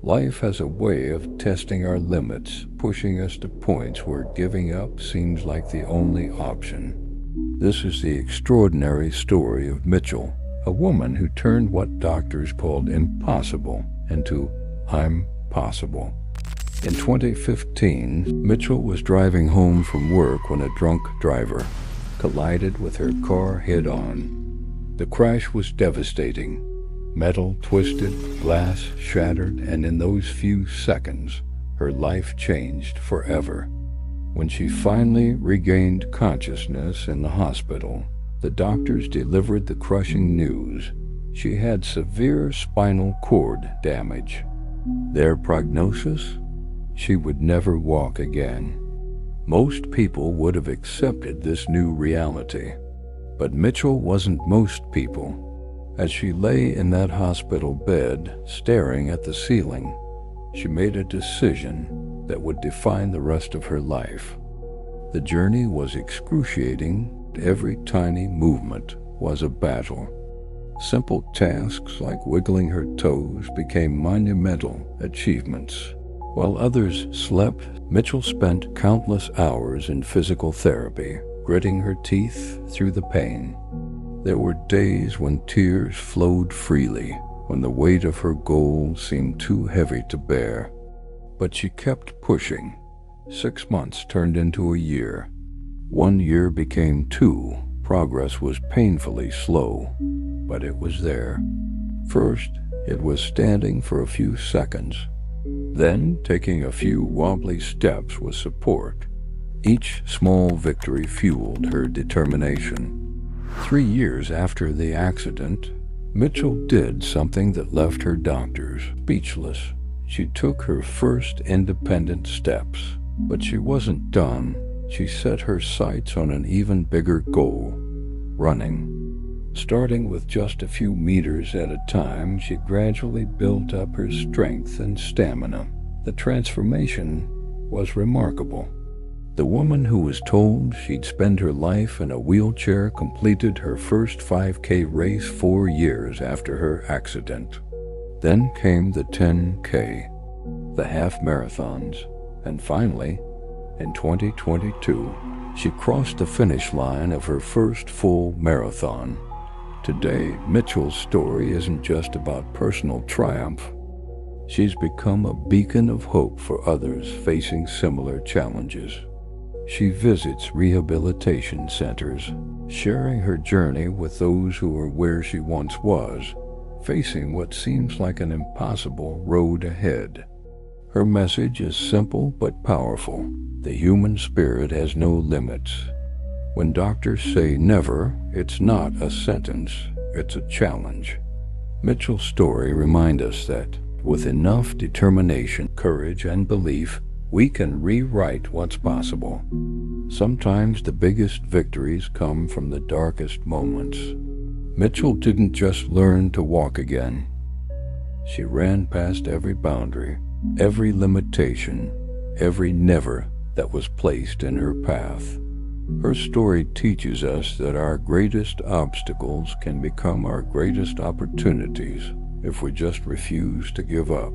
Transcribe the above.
Life has a way of testing our limits, pushing us to points where giving up seems like the only option. This is the extraordinary story of Mitchell, a woman who turned what doctors called impossible into I'm possible. In 2015, Mitchell was driving home from work when a drunk driver collided with her car head-on. The crash was devastating. Metal twisted, glass shattered, and in those few seconds, her life changed forever. When she finally regained consciousness in the hospital, the doctors delivered the crushing news. She had severe spinal cord damage. Their prognosis? She would never walk again. Most people would have accepted this new reality. But Mitchell wasn't most people. As she lay in that hospital bed, staring at the ceiling, she made a decision that would define the rest of her life. The journey was excruciating. Every tiny movement was a battle. Simple tasks like wiggling her toes became monumental achievements. While others slept, Mitchell spent countless hours in physical therapy, gritting her teeth through the pain. There were days when tears flowed freely, when the weight of her goal seemed too heavy to bear. But she kept pushing. 6 months turned into a year. 1 year became 2. Progress was painfully slow, but it was there. First, it was standing for a few seconds, then taking a few wobbly steps with support. Each small victory fueled her determination. 3 years after the accident, Mitchell did something that left her doctors speechless. She took her first independent steps, but she wasn't done. She set her sights on an even bigger goal: running. Starting with just a few meters at a time, she gradually built up her strength and stamina. The transformation was remarkable. The woman who was told she'd spend her life in a wheelchair completed her first 5K race 4 years after her accident. Then came the 10K, the half marathons, and finally, in 2022, she crossed the finish line of her first full marathon. Today, Mitchell's story isn't just about personal triumph. She's become a beacon of hope for others facing similar challenges. She visits rehabilitation centers, sharing her journey with those who are where she once was, facing what seems like an impossible road ahead. Her message is simple but powerful. The human spirit has no limits. When doctors say never, it's not a sentence, it's a challenge. Mitchell's story reminds us that with enough determination, courage, and belief, we can rewrite what's possible. Sometimes the biggest victories come from the darkest moments. Mitchell didn't just learn to walk again. She ran past every boundary, every limitation, every never that was placed in her path. Her story teaches us that our greatest obstacles can become our greatest opportunities if we just refuse to give up.